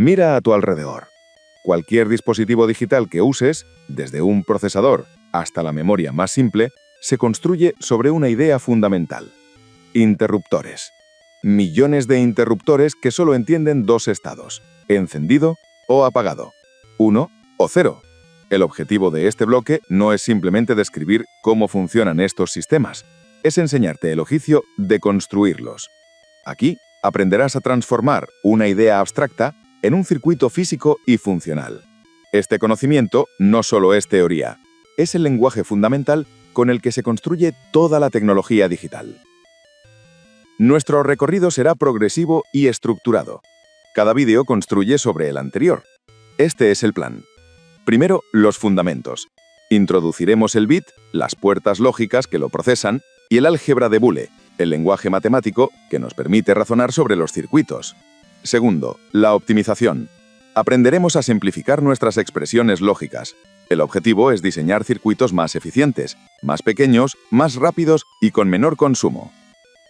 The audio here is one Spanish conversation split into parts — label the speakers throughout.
Speaker 1: Mira a tu alrededor. Cualquier dispositivo digital que uses, desde un procesador hasta la memoria más simple, se construye sobre una idea fundamental: interruptores. Millones de interruptores que solo entienden dos estados: encendido o apagado, 1 o 0. El objetivo de este bloque no es simplemente describir cómo funcionan estos sistemas, es enseñarte el oficio de construirlos. Aquí aprenderás a transformar una idea abstracta en un circuito físico y funcional. Este conocimiento no solo es teoría, es el lenguaje fundamental con el que se construye toda la tecnología digital. Nuestro recorrido será progresivo y estructurado. Cada vídeo construye sobre el anterior. Este es el plan. Primero, los fundamentos. Introduciremos el bit, las puertas lógicas que lo procesan, y el álgebra de Boole, el lenguaje matemático que nos permite razonar sobre los circuitos. Segundo, la optimización. Aprenderemos a simplificar nuestras expresiones lógicas. El objetivo es diseñar circuitos más eficientes, más pequeños, más rápidos y con menor consumo.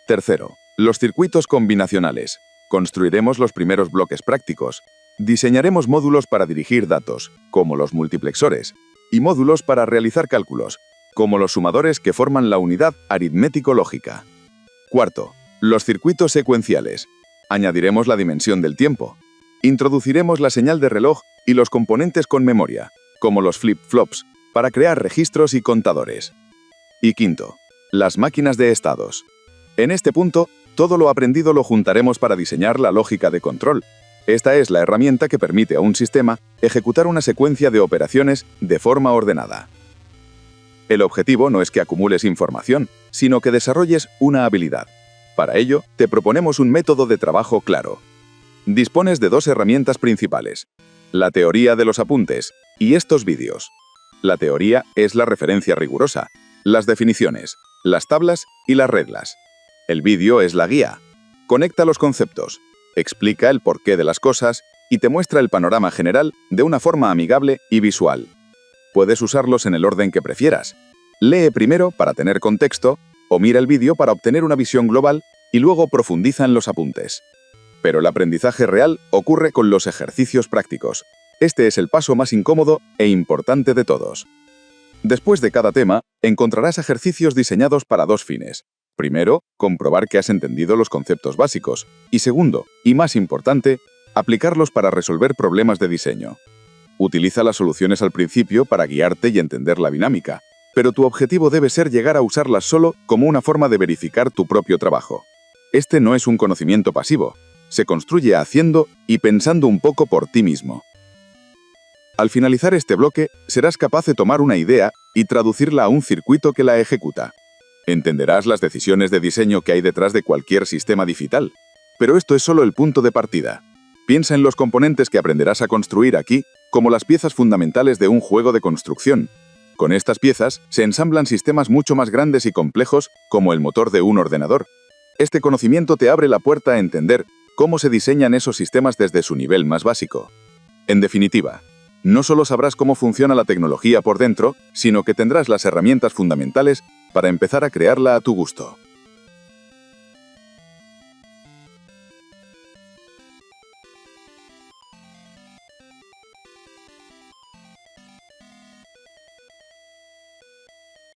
Speaker 1: Tercero, los circuitos combinacionales. Construiremos los primeros bloques prácticos. Diseñaremos módulos para dirigir datos, como los multiplexores, y módulos para realizar cálculos, como los sumadores que forman la unidad aritmético-lógica. Cuarto, los circuitos secuenciales. Añadiremos la dimensión del tiempo. Introduciremos la señal de reloj y los componentes con memoria, como los flip-flops, para crear registros y contadores. Y quinto, las máquinas de estados. En este punto, todo lo aprendido lo juntaremos para diseñar la lógica de control. Esta es la herramienta que permite a un sistema ejecutar una secuencia de operaciones de forma ordenada. El objetivo no es que acumules información, sino que desarrolles una habilidad. Para ello, te proponemos un método de trabajo claro. Dispones de dos herramientas principales: la teoría de los apuntes y estos vídeos. La teoría es la referencia rigurosa, las definiciones, las tablas y las reglas. El vídeo es la guía. Conecta los conceptos, explica el porqué de las cosas y te muestra el panorama general de una forma amigable y visual. Puedes usarlos en el orden que prefieras. Lee primero para tener contexto o mira el vídeo para obtener una visión global y luego profundiza en los apuntes. Pero el aprendizaje real ocurre con los ejercicios prácticos. Este es el paso más incómodo e importante de todos. Después de cada tema, encontrarás ejercicios diseñados para dos fines. Primero, comprobar que has entendido los conceptos básicos. Y segundo, y más importante, aplicarlos para resolver problemas de diseño. Utiliza las soluciones al principio para guiarte y entender la dinámica, pero tu objetivo debe ser llegar a usarlas solo como una forma de verificar tu propio trabajo. Este no es un conocimiento pasivo, se construye haciendo y pensando un poco por ti mismo. Al finalizar este bloque, serás capaz de tomar una idea y traducirla a un circuito que la ejecuta. Entenderás las decisiones de diseño que hay detrás de cualquier sistema digital. Pero esto es solo el punto de partida. Piensa en los componentes que aprenderás a construir aquí como las piezas fundamentales de un juego de construcción. Con estas piezas se ensamblan sistemas mucho más grandes y complejos como el motor de un ordenador. Este conocimiento te abre la puerta a entender cómo se diseñan esos sistemas desde su nivel más básico. En definitiva, no solo sabrás cómo funciona la tecnología por dentro, sino que tendrás las herramientas fundamentales para empezar a crearla a tu gusto.